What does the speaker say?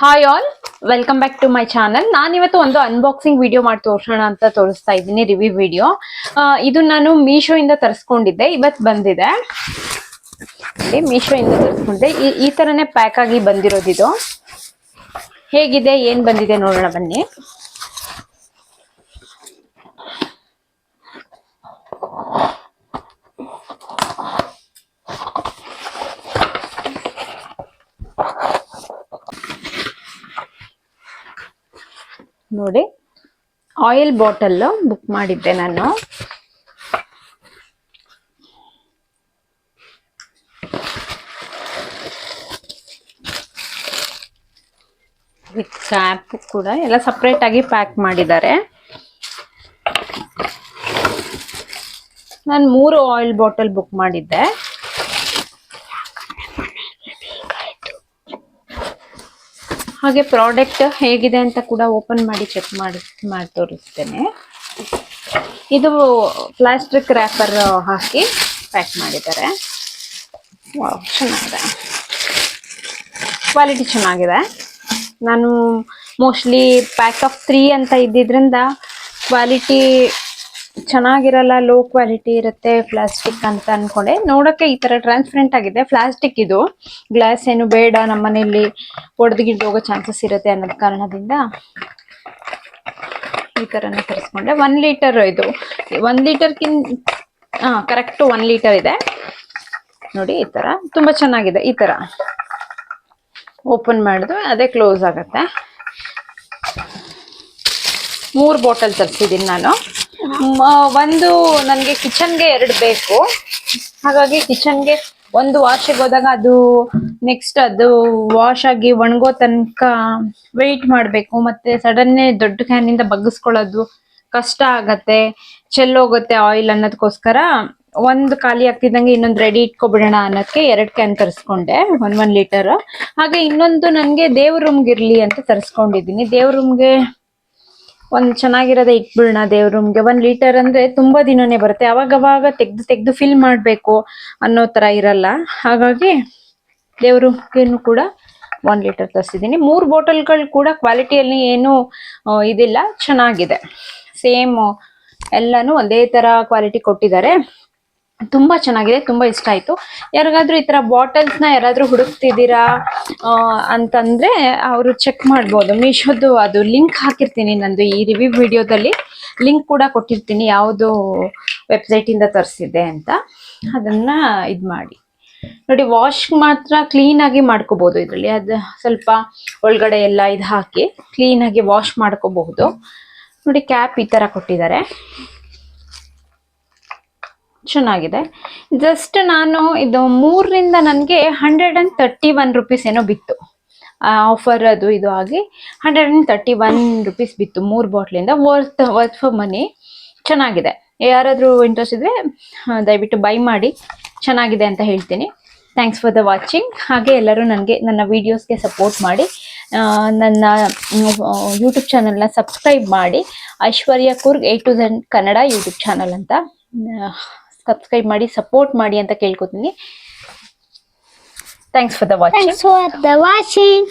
Hi all, welcome back to my channel. ನಾನಿವತ್ತು ಒಂದು unboxing video ಮಾಡಿ ತೋರಿಸೋಣ ಅಂತ ತೋರಿಸ್ತಾ ಇದ್ದೀನಿ. Review video. ಇದು ನಾನು ಮೀಶೋ ಇಂದ ತರಿಸ್ಕೊಂಡಿದ್ದೆ, ಇವತ್ತು ಬಂದಿದೆ. ಮೀಶೋ ಇಂದ ತರಿಸ್ಕೊಂಡೆ. ಈ ತರನೇ ಪ್ಯಾಕ್ ಆಗಿ ಬಂದಿರೋದು. ಇದು ಹೇಗಿದೆ, ಏನ್ ಬಂದಿದೆ ನೋಡೋಣ ಬನ್ನಿ. ನೋಡಿ, ಆಯಿಲ್ ಬಾಟಲ್ ಬುಕ್ ಮಾಡಿದ್ದೆ ನಾನು. ವಿತ್ ಕ್ಯಾಪ್ ಕೂಡ ಎಲ್ಲ ಸಪ್ರೇಟ್ ಆಗಿ ಪ್ಯಾಕ್ ಮಾಡಿದ್ದಾರೆ. ನಾನು 3 ಆಯಿಲ್ ಬಾಟಲ್ ಬುಕ್ ಮಾಡಿದ್ದೆ. ಹಾಗೆ ಪ್ರಾಡಕ್ಟ್ ಹೇಗಿದೆ ಅಂತ ಕೂಡ ಓಪನ್ ಮಾಡಿ ಚೆಕ್ ಮಾಡಿ ತೋರಿಸ್ತೇನೆ. ಇದು ಪ್ಲಾಸ್ಟಿಕ್ ರ್ಯಾಪರ್ ಹಾಕಿ ಪ್ಯಾಕ್ ಮಾಡಿದ್ದಾರೆ. ಚೆನ್ನಾಗಿದೆ, ಕ್ವಾಲಿಟಿ ಚೆನ್ನಾಗಿದೆ. ನಾನು ಮೋಸ್ಟ್ಲಿ ಪ್ಯಾಕ್ ಆಫ್ 3 ಅಂತ ಇದ್ದಿದ್ರಿಂದ ಕ್ವಾಲಿಟಿ ಚೆನ್ನಾಗಿರಲ್ಲ, ಲೋ ಕ್ವಾಲಿಟಿ ಇರುತ್ತೆ ಪ್ಲಾಸ್ಟಿಕ್ ಅಂತ ಅನ್ಕೊಂಡೆ. ನೋಡಕ್ಕೆ ಈ ತರ ಟ್ರಾನ್ಸ್ಪರೆಂಟ್ ಆಗಿದೆ. ಪ್ಲಾಸ್ಟಿಕ್ ಇದು, ಗ್ಲಾಸ್ ಏನು ಬೇಡ, ನಮ್ಮ ಮನೆಯಲ್ಲಿ ಒಡೆದುಗಿಟ್ಟು ಹೋಗೋ ಚಾನ್ಸಸ್ ಇರುತ್ತೆ ಅನ್ನೋದ್ ಕಾರಣದಿಂದ ಈ ತರನೇ ತರಿಸ್ಕೊಂಡೆ. 1 ಲೀಟರ್ ಇದು. 1 ಲೀಟರ್ಗಿಂತ ಕರೆಕ್ಟ್ 1 ಲೀಟರ್ ಇದೆ ನೋಡಿ. ಈ ತರ ತುಂಬಾ ಚೆನ್ನಾಗಿದೆ. ಈ ತರ ಓಪನ್ ಮಾಡಿದ್ರೆ ಅದೇ ಕ್ಲೋಸ್ ಆಗತ್ತೆ. 3 ಬಾಟಲ್ ತರಿಸಿದ್ದೀನಿ ನಾನು. ಒಂದು ನನಗೆ ಕಿಚನ್ಗೆ 2 ಬೇಕು. ಹಾಗಾಗಿ ಕಿಚನ್ಗೆ ಒಂದು ವಾಶಿಗೆ ಹೋದಾಗ ಅದು ನೆಕ್ಸ್ಟ್ ಅದು ವಾಶ್ ಆಗಿ ಒಣಗೋ ತನಕ ವೆಯ್ಟ್ ಮಾಡಬೇಕು. ಮತ್ತೆ ಸಡನ್ನೇ ದೊಡ್ಡ ಕ್ಯಾನಿಂದ ಬಗ್ಗಿಸ್ಕೊಳ್ಳೋದು ಕಷ್ಟ ಆಗತ್ತೆ, ಚೆಲ್ಲೋಗುತ್ತೆ ಆಯಿಲ್ ಅನ್ನೋದಕ್ಕೋಸ್ಕರ ಒಂದು ಖಾಲಿ ಆಗ್ತಿದ್ದಂಗೆ ಇನ್ನೊಂದು ರೆಡಿ ಇಟ್ಕೊಬಿಡೋಣ ಅನ್ನೋದಕ್ಕೆ 2 ಕ್ಯಾನ್ ತರಿಸ್ಕೊಂಡೆ, 1 ಲೀಟರ್. ಹಾಗೆ ಇನ್ನೊಂದು ನನಗೆ ದೇವ್ರ ರೂಮ್ಗೆ ಇರ್ಲಿ ಅಂತ ತರಿಸ್ಕೊಂಡಿದ್ದೀನಿ. ದೇವ್ರ ರೂಮ್ಗೆ ಒಂದು ಚೆನ್ನಾಗಿರೋದೇ ಇಟ್ಬಿಡೋಣ ದೇವ್ರ ರೂಮ್ಗೆ. 1 ಲೀಟರ್ ಅಂದ್ರೆ ತುಂಬಾ ದಿನನೇ ಬರುತ್ತೆ. ಅವಾಗವಾಗ ತೆಗ್ದು ಫಿಲ್ ಮಾಡಬೇಕು ಅನ್ನೋ ತರ ಇರಲ್ಲ. ಹಾಗಾಗಿ ದೇವ್ರ ರೂಮ್ಗೆನು ಕೂಡ 1 ಲೀಟರ್ ತರಿಸಿದ್ದೀನಿ. 3 ಬಾಟಲ್ಗಳು ಕೂಡ ಕ್ವಾಲಿಟಿಯಲ್ಲಿ ಏನು ಇದಿಲ್ಲ, ಚೆನ್ನಾಗಿದೆ. ಸೇಮ್ ಎಲ್ಲಾನು ಒಂದೇ ತರ ಕ್ವಾಲಿಟಿ ಕೊಟ್ಟಿದ್ದಾರೆ. ತುಂಬಾ ಚೆನ್ನಾಗಿದೆ, ತುಂಬಾ ಇಷ್ಟ ಆಯ್ತು. ಯಾರಿಗಾದ್ರೂ ಈ ತರ ಬಾಟಲ್ಸ್ ನ ಯಾರಾದ್ರೂ ಹುಡುಕ್ತಿದ್ದೀರಾ ಅಂತಂದ್ರೆ ಅವರು ಚೆಕ್ ಮಾಡ್ಬೋದು. ಮೀಶೋದು ಅದು ಲಿಂಕ್ ಹಾಕಿರ್ತೀನಿ, ನಂದು ಈ ರಿವ್ಯೂ ವಿಡಿಯೋದಲ್ಲಿ ಲಿಂಕ್ ಕೂಡ ಕೊಟ್ಟಿರ್ತೀನಿ, ಯಾವುದು ವೆಬ್ಸೈಟ್ ಇಂದ ತರಿಸಿದ್ದೆ ಅಂತ. ಅದನ್ನ ಇದ್ ಮಾಡಿ ನೋಡಿ. ವಾಶ್ ಮಾತ್ರ ಕ್ಲೀನ್ ಆಗಿ ಮಾಡ್ಕೋಬಹುದು ಇದ್ರಲ್ಲಿ. ಅದು ಸ್ವಲ್ಪ ಒಳಗಡೆ ಎಲ್ಲ ಇದು ಹಾಕಿ ಕ್ಲೀನ್ ಆಗಿ ವಾಶ್ ಮಾಡ್ಕೋಬಹುದು ನೋಡಿ. ಕ್ಯಾಪ್ ಈ ತರ ಕೊಟ್ಟಿದ್ದಾರೆ, ಚೆನ್ನಾಗಿದೆ. ಜಸ್ಟ್ ನಾನು ಇದು 3ರಿಂದ ನನಗೆ 131 ರೂಪೀಸ್ ಏನೋ ಬಿತ್ತು. ಆಫರ್ ಅದು ಇದು ಆಗಿ 131 ರೂಪೀಸ್ ಬಿತ್ತು 3 ಬಾಟ್ಲಿಂದ. Worth for money. ಚೆನ್ನಾಗಿದೆ. ಯಾರಾದರೂ ಇಂಟ್ರೆಸ್ಟ್ ಇದ್ರೆ ದಯವಿಟ್ಟು ಬೈ ಮಾಡಿ, ಚೆನ್ನಾಗಿದೆ ಅಂತ ಹೇಳ್ತೀನಿ. Thanks for the watching. ಹಾಗೆ ಎಲ್ಲರೂ ನನ್ನ ವಿಡಿಯೋಸ್ಗೆ ಸಪೋರ್ಟ್ ಮಾಡಿ, ನನ್ನ ಯೂಟ್ಯೂಬ್ ಚಾನಲ್ನ ಸಬ್ಸ್ಕ್ರೈಬ್ ಮಾಡಿ. Aishwarya Coorg A to Z Kannada YouTube channel ಅಂತ ಸಬ್ಸ್ಕ್ರೈಬ್ ಮಾಡಿ, ಸಪೋರ್ಟ್ ಮಾಡಿ ಅಂತ ಕೇಳ್ಕೊತೀನಿ. Thanks for the watching.